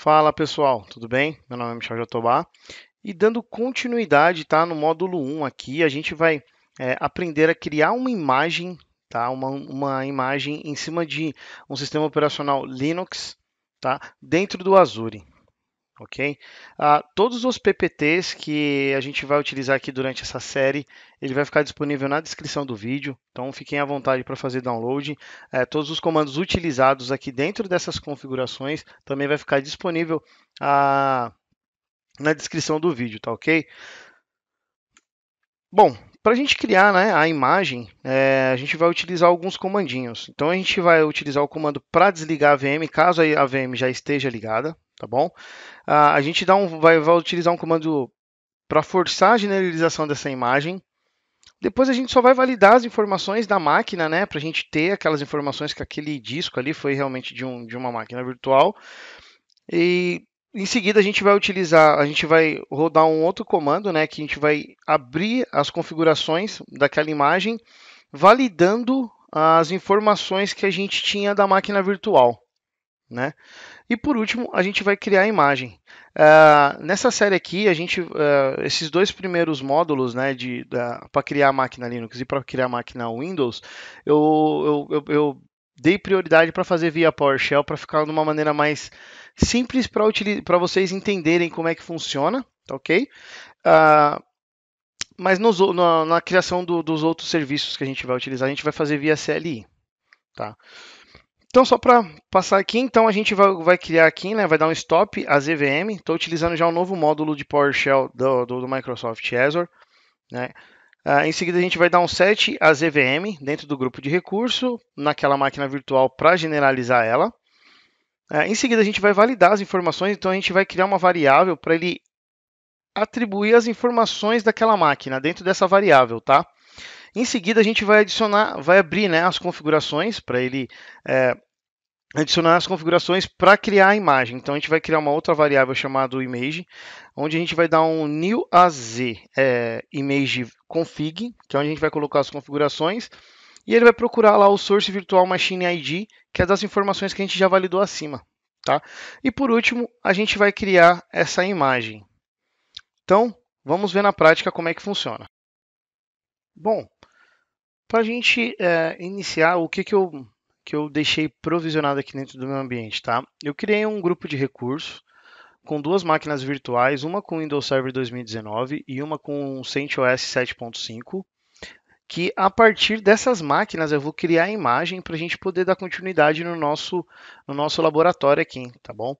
Fala pessoal, tudo bem? Meu nome é Michel Jatobá e dando continuidade, tá, no módulo 1 aqui, a gente vai aprender a criar uma imagem, tá, uma imagem em cima de um sistema operacional Linux, tá, dentro do Azure, ok? Todos os PPTs que a gente vai utilizar aqui durante essa série, ele vai ficar disponível na descrição do vídeo, então fiquem à vontade para fazer download. Todos os comandos utilizados aqui dentro dessas configurações também vai ficar disponível ah, na descrição do vídeo, tá ok? Bom, para a gente criar, né, a imagem, a gente vai utilizar alguns comandinhos. Então a gente vai utilizar o comando para desligar a VM, caso a VM já esteja ligada, tá bom? A gente vai utilizar um comando para forçar a generalização dessa imagem. Depois a gente só vai validar as informações da máquina, né, para a gente ter aquelas informações que aquele disco ali foi realmente de uma máquina virtual. E em seguida a gente vai rodar um outro comando, né, que a gente vai abrir as configurações daquela imagem, validando as informações que a gente tinha da máquina virtual, né? E por último, a gente vai criar a imagem. Nessa série aqui, esses dois primeiros módulos, né, para criar a máquina Linux e para criar a máquina Windows, eu dei prioridade para fazer via PowerShell para ficar de uma maneira mais simples para vocês entenderem como é que funciona, tá ok? Mas na criação dos outros serviços que a gente vai utilizar, a gente vai fazer via CLI, tá? Então, só para passar aqui, então a gente vai criar aqui, né, vai dar um stop a ZVM. Estou utilizando já um novo módulo de PowerShell do Microsoft Azure, né? Em seguida, a gente vai dar um set a ZVM dentro do grupo de recurso, naquela máquina virtual para generalizar ela. Em seguida, a gente vai validar as informações, então a gente vai criar uma variável para ele atribuir as informações daquela máquina dentro dessa variável, tá? Em seguida, a gente vai abrir, né, as configurações para ele adicionar as configurações para criar a imagem. Então a gente vai criar uma outra variável chamada image, onde a gente vai dar um new az image config, que é onde a gente vai colocar as configurações, e ele vai procurar lá o source virtual machine ID, que é das informações que a gente já validou acima, tá? E por último, a gente vai criar essa imagem. Então, vamos ver na prática como é que funciona. Bom, para a gente iniciar, o que eu deixei provisionado aqui dentro do meu ambiente, tá? Eu criei um grupo de recursos com duas máquinas virtuais, uma com Windows Server 2019 e uma com CentOS 7.5, que a partir dessas máquinas eu vou criar a imagem para a gente poder dar continuidade no nosso laboratório aqui, tá bom?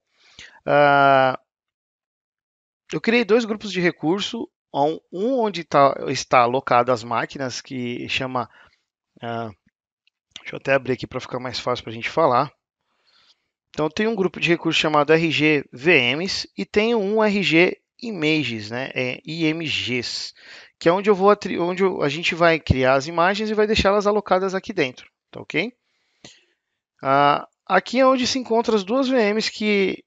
Eu criei dois grupos de recurso, um onde está alocado as máquinas, que chama... deixa eu até abrir aqui para ficar mais fácil para a gente falar. Então, tem um grupo de recursos chamado RG VMs e tem um RG Images, né? IMGs, que é onde a gente vai criar as imagens e vai deixá-las alocadas aqui dentro, tá ok? Aqui é onde se encontram as duas VMs que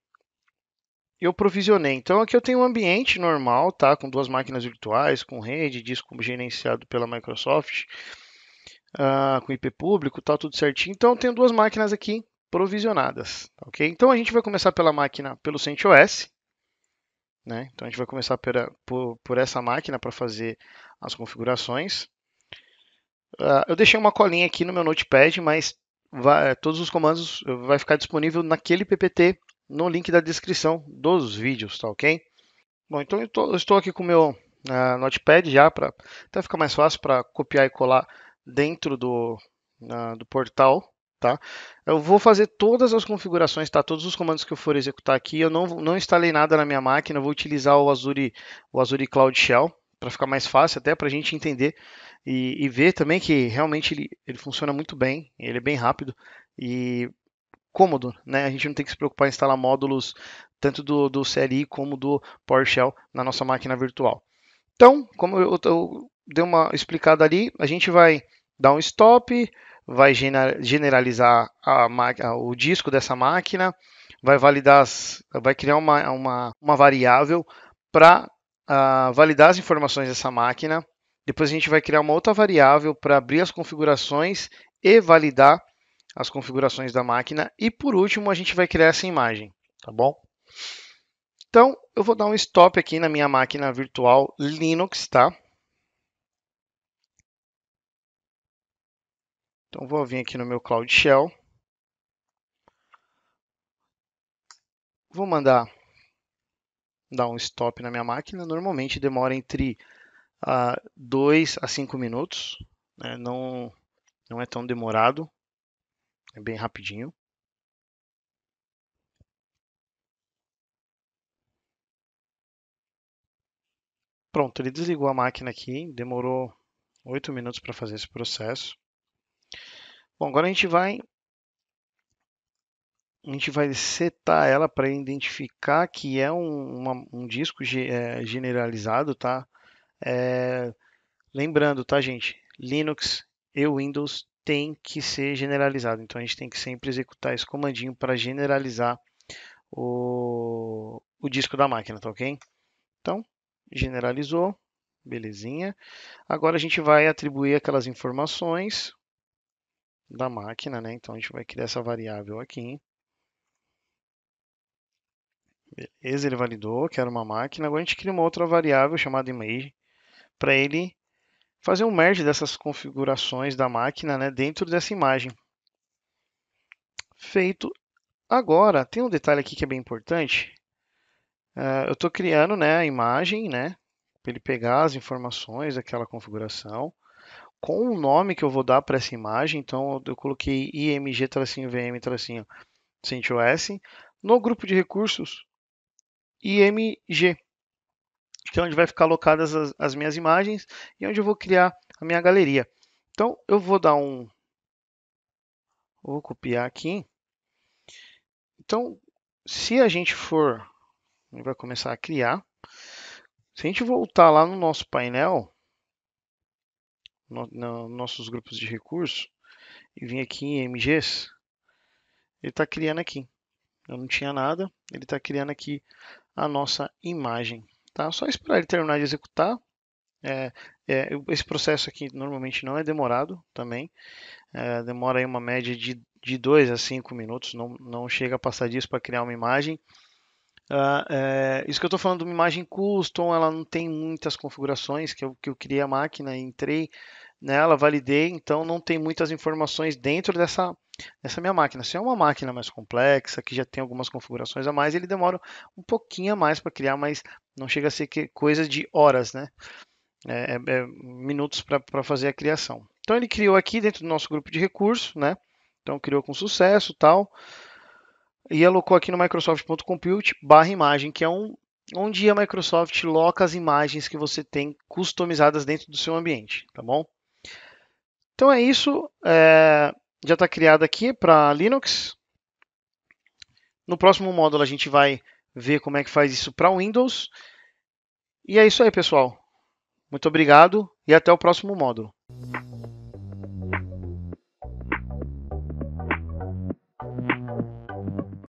eu provisionei. Então, aqui eu tenho um ambiente normal, tá? Com duas máquinas virtuais, com rede, disco gerenciado pela Microsoft, com IP público, tá tudo certinho. Então, eu tenho duas máquinas aqui provisionadas, ok? Então a gente vai começar pelo CentOS, né? Então a gente vai começar por essa máquina para fazer as configurações. Eu deixei uma colinha aqui no meu Notepad, mas todos os comandos vai ficar disponível naquele PPT no link da descrição dos vídeos, tá ok? Bom, então eu estou aqui com o meu Notepad já para até ficar mais fácil para copiar e colar dentro do portal. Tá? Eu vou fazer todas as configurações, tá? Todos os comandos que eu for executar aqui, eu não instalei nada na minha máquina, eu vou utilizar o Azure Cloud Shell para ficar mais fácil, até para a gente entender e ver também que realmente ele funciona muito bem, ele é bem rápido e cômodo, né? A gente não tem que se preocupar em instalar módulos tanto do CLI como do PowerShell na nossa máquina virtual. Então, como eu dei uma explicada ali, a gente vai dar um stop, vai generalizar o disco dessa máquina, vai criar uma variável para validar as informações dessa máquina. Depois a gente vai criar uma outra variável para abrir as configurações e validar as configurações da máquina. E por último, a gente vai criar essa imagem, tá bom? Então, eu vou dar um stop aqui na minha máquina virtual Linux, tá? Então, vou vir aqui no meu Cloud Shell. Vou mandar dar um stop na minha máquina. Normalmente demora entre 2 a 5 minutos, né? Não é tão demorado, é bem rapidinho. Pronto, ele desligou a máquina aqui, demorou 8 minutos para fazer esse processo. Bom, agora a gente vai setar ela para identificar que é um disco generalizado, tá? Lembrando, tá, gente? Linux e Windows tem que ser generalizado. Então a gente tem que sempre executar esse comandinho para generalizar o disco da máquina, tá ok? Então, generalizou, belezinha. Agora a gente vai atribuir aquelas informações da máquina, né? Então a gente vai criar essa variável aqui. Beleza, ele validou que era uma máquina. Agora a gente cria uma outra variável chamada image para ele fazer um merge dessas configurações da máquina, né, dentro dessa imagem. Feito. Agora, tem um detalhe aqui que é bem importante. Eu estou criando, né, a imagem, né, para ele pegar as informações daquela configuração, com o nome que eu vou dar para essa imagem. Então, eu coloquei img-vm-CentOS. No grupo de recursos, img, que é onde vai ficar alocadas as minhas imagens e onde eu vou criar a minha galeria. Então, eu vou dar vou copiar aqui. Então, se a gente vai começar a criar. Se a gente voltar lá no nosso painel, nossos grupos de recursos, e vir aqui em MGs, ele está criando aqui. Eu não tinha nada, ele está criando aqui a nossa imagem. Tá? Só esperar ele terminar de executar. Esse processo aqui normalmente não é demorado também. Demora aí uma média de 2 a 5 minutos, não chega a passar disso para criar uma imagem. Isso que eu estou falando de uma imagem custom, ela não tem muitas configurações, que eu criei a máquina, entrei nela, validei, então não tem muitas informações dentro dessa minha máquina. Se é uma máquina mais complexa, que já tem algumas configurações a mais, ele demora um pouquinho a mais para criar, mas não chega a ser coisa de horas, né? Minutos para fazer a criação. Então ele criou aqui dentro do nosso grupo de recursos, né? Então criou com sucesso, tal, e alocou aqui no Microsoft.compute/imagem, que é onde a Microsoft loca as imagens que você tem customizadas dentro do seu ambiente, tá bom? Então é isso, já está criado aqui para Linux. No próximo módulo a gente vai ver como é que faz isso para Windows. E é isso aí, pessoal. Muito obrigado e até o próximo módulo.